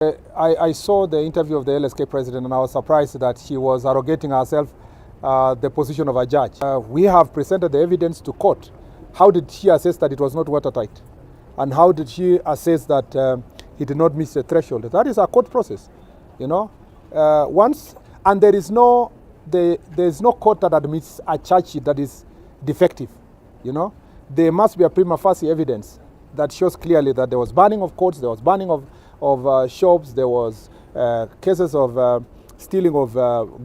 I saw the interview of the LSK president and I was surprised that she was arrogating herself the position of a judge. We have presented the evidence to court. How did she assess that it was not watertight? And how did she assess that he did not miss the threshold? That is a court process, you know. And there is no court that admits a charge sheet that is defective, you know. There must be a prima facie evidence that shows clearly that there was burning of courts, there was burning of shops, there was cases of stealing of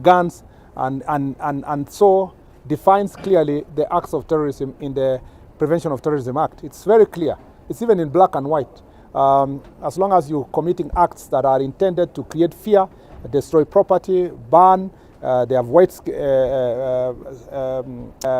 guns, and so defines clearly the acts of terrorism in the Prevention of Terrorism Act. It's very clear. It's even in black and white. As long as you're committing acts that are intended to create fear, destroy property, burn, they have whites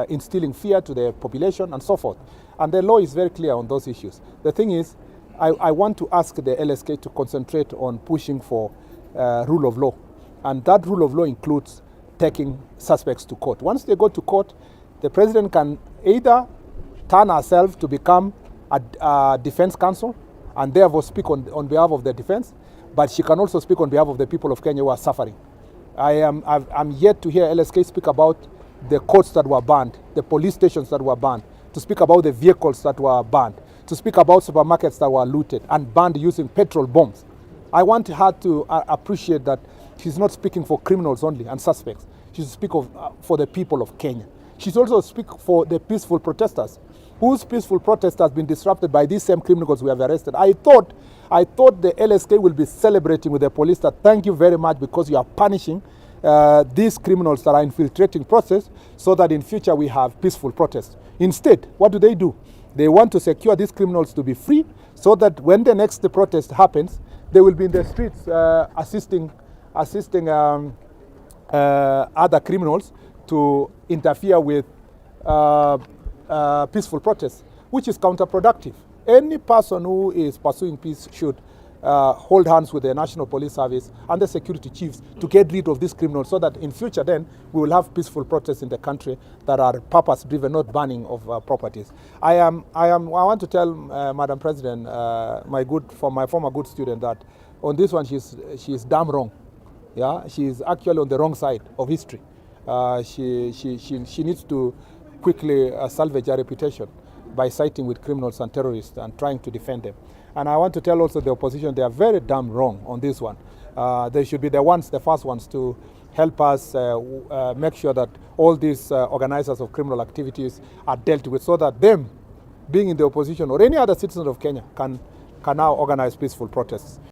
instilling fear to the population and so forth. And the law is very clear on those issues. The thing is, I want to ask the LSK to concentrate on pushing for rule of law. And that rule of law includes taking suspects to court. Once they go to court, the president can either turn herself to become a defense counsel and therefore speak on behalf of the defense, but she can also speak on behalf of the people of Kenya who are suffering. I'm yet to hear LSK speak about the courts that were banned, the police stations that were banned, to speak about the vehicles that were banned, to speak about supermarkets that were looted and banned using petrol bombs. I want her to appreciate that she's not speaking for criminals only and suspects. She should speak for the people of Kenya. She should also speak for the peaceful protesters, whose peaceful protest has been disrupted by these same criminals we have arrested. I thought the LSK will be celebrating with the police that thank you very much because you are punishing these criminals that are infiltrating process so that in future we have peaceful protests. Instead, what do? They want to secure these criminals to be free so that when the next protest happens, they will be in the streets assisting other criminals to interfere with peaceful protests, which is counterproductive. Any person who is pursuing peace should hold hands with the National Police Service and the security chiefs to get rid of these criminals so that in future then we will have peaceful protests in the country that are purpose-driven, not burning of properties. I want to tell Madam President, my former good student, that on this one she's damn wrong. Yeah, she is actually on the wrong side of history. She needs to quickly salvage her reputation by siding with criminals and terrorists and trying to defend them. And I want to tell also the opposition they are very damn wrong on this one. They should be the first ones to help us make sure that all these organizers of criminal activities are dealt with so that them, being in the opposition or any other citizen of Kenya, can now organize peaceful protests.